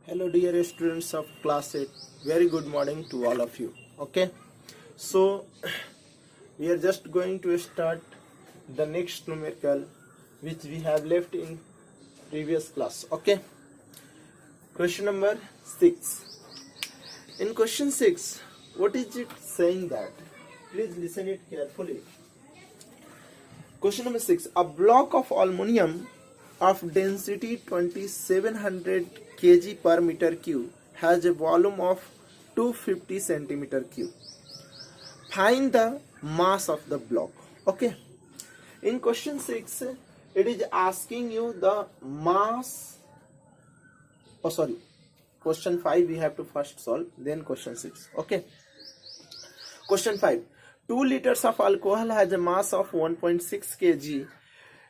Hello dear students of class 8, very good morning to all of you. Okay, so we are just going to start the next numerical which we have left in previous class. Okay, question number 6. In question 6, what is it saying that? Please listen it carefully. Question number 6. A block of aluminum of density 2700 kg per meter cube has a volume of 250 centimeter cube. Find the mass of the block. Okay. In question 6, it is asking you the mass. Oh, sorry. Question 5 we have to first solve, then question 6. Okay. Question 5. 2 liters of alcohol has a mass of 1.6 kg.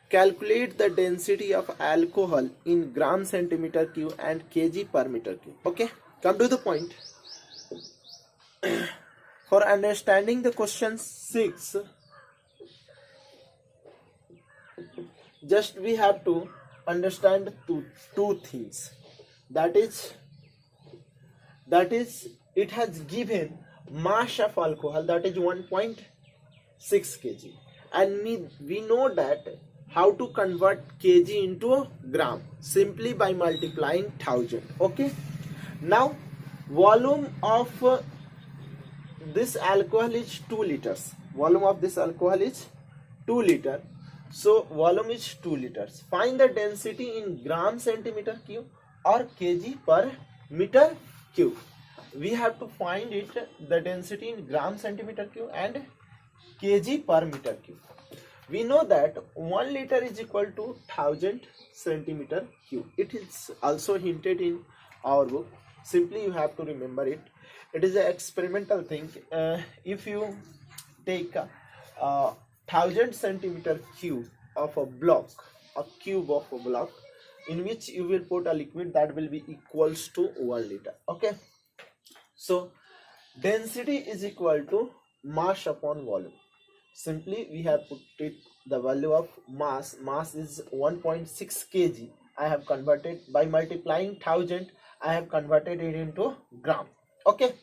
Calculate the density of alcohol in gram centimeter cube and kg per meter cube. Okay, come to the point. For understanding the question 6, just we have to understand two things. That is it has given mass of alcohol, that is 1.6 kg, and we know that how to convert kg into gram, simply by multiplying 1000. Okay, now volume of this alcohol is 2 liters. Volume of this alcohol is 2 liter. So volume is 2 liters. Find the density in gram centimeter cube or kg per meter cube. We have to find it, the density in gram centimeter cube and kg per meter cube. We know that 1 liter is equal to 1000 centimeter cube. It is also hinted in our book. Simply you have to remember it. It is an experimental thing. If you take 1000 centimeter cube of a block, a cube of a block, in which you will put a liquid, that will be equals to 1 liter. Okay. So density is equal to mass upon volume. Simply we have put it, the value of mass is 1.6 kg. I have converted by multiplying 1000. I have converted it into gram. Okay.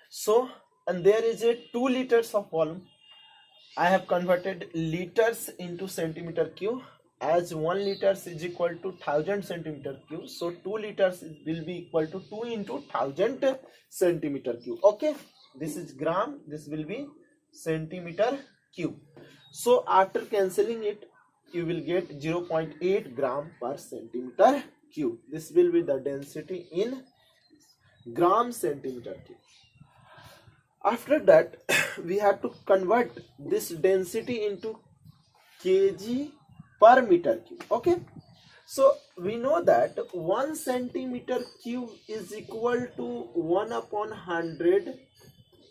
So, and there is a 2 liters of volume. I have converted liters into centimeter cube, as 1 liters is equal to 1000 centimeter cube. So 2 liters will be equal to 2 into 1000 centimeter cube. Okay. This is gram. This will be centimeter cube. So after cancelling it, you will get 0.8 gram per centimeter cube. This will be the density in gram centimeter cube. After that, we have to convert this density into kg per meter cube. Okay. So we know that 1 centimeter cube is equal to 1 upon 100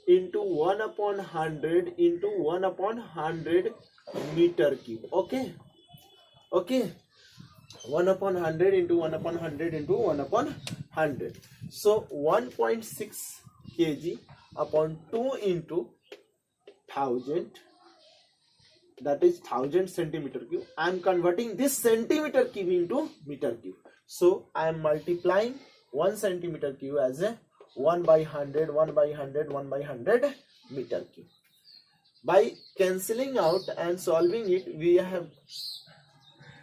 into 1 upon 100 into 1 upon 100 meter cube. Okay. Okay. 1 upon 100 into 1 upon 100 into 1 upon 100. So 1.6 kg upon 2 into 1000, that is 1000 centimeter cube. I am converting this centimeter cube into meter cube. So I am multiplying 1 centimeter cube as a 1 by 100, 1 by 100, 1 by 100 meter cube. By cancelling out and solving it, we have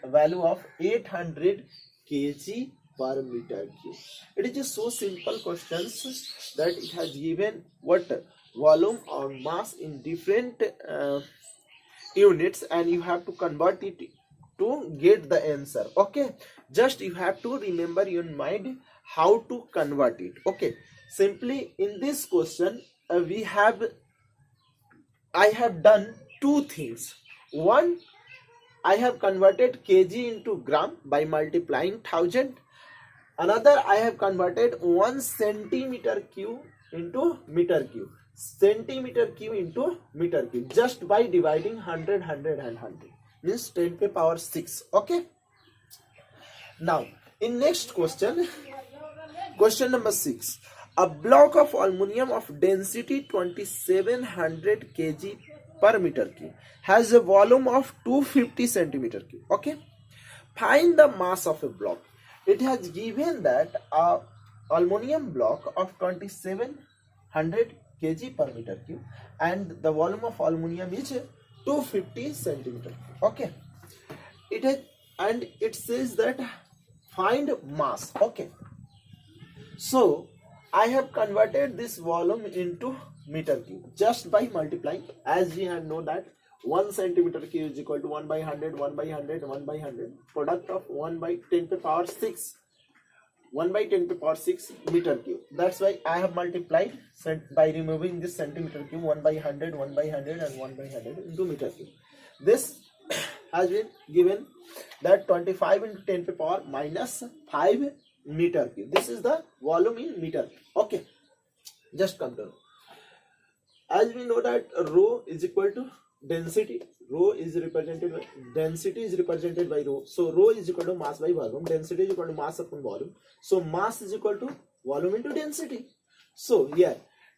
a value of 800 kg per meter cube. It is just so simple questions that it has given what volume or mass in different units, and you have to convert it to get the answer. Okay, just you have to remember in mind how to convert it. Okay, simply in this question I have done two things. One, I have converted kg into gram by multiplying 1000. Another, I have converted 1 centimeter cube into meter cube. Centimeter cube into meter cube, just by dividing 100, 100 and 100, means 10 to the power 6. Okay. Now in next question, question number 6. A block of aluminum of density 2700 kg per meter cube has a volume of 250 centimeter cube. Okay. Find the mass of a block. it has given that a aluminum block of 2700 kg per meter cube and the volume of aluminum is 250 centimeter. Okay, it has, and it says that find mass. Okay, so I have converted this volume into meter cube just by multiplying, as we know that 1 centimeter cube is equal to 1 by 100, 1 by 100, 1 by 100, product of 1 by 10 to the power 6, 1 by 10 to the power 6 meter cube. That's why I have multiplied by removing this centimeter cube 1 by 100, 1 by 100 and 1 by 100 into meter cube. This has been given that 25 into 10 to the power minus 5 meter cube. This is the volume in meter. Okay, just come to know. As we know that rho is equal to density, rho is represented by density is represented by rho. So rho is equal to mass by volume, density is equal to mass upon volume. So mass is equal to volume into density. So here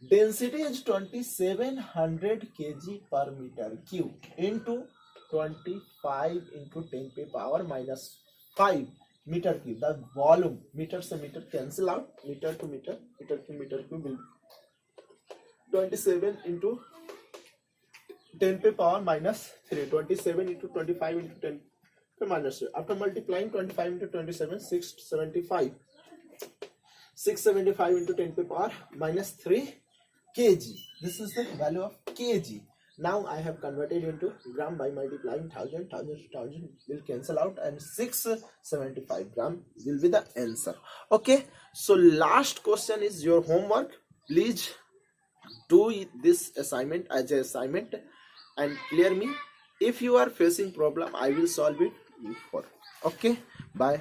density is 2700 kg per meter cube into 25 into 10 to the power minus 5 meter cube. The volume, meter se meter cancel out, meter to meter cube will 27 into 10 to the power minus 3, 27 into 25 into 10 to minus 3. After multiplying 25 into 27, 675. 675 into 10 to the power minus 3 kg. This is the value of kg. Now I have converted into gram by multiplying 1000 will cancel out and 675 gram will be the answer. Okay, so last question is your homework. Please do this assignment as an assignment and clear me. If you are facing problem, I will solve it before. Okay, bye.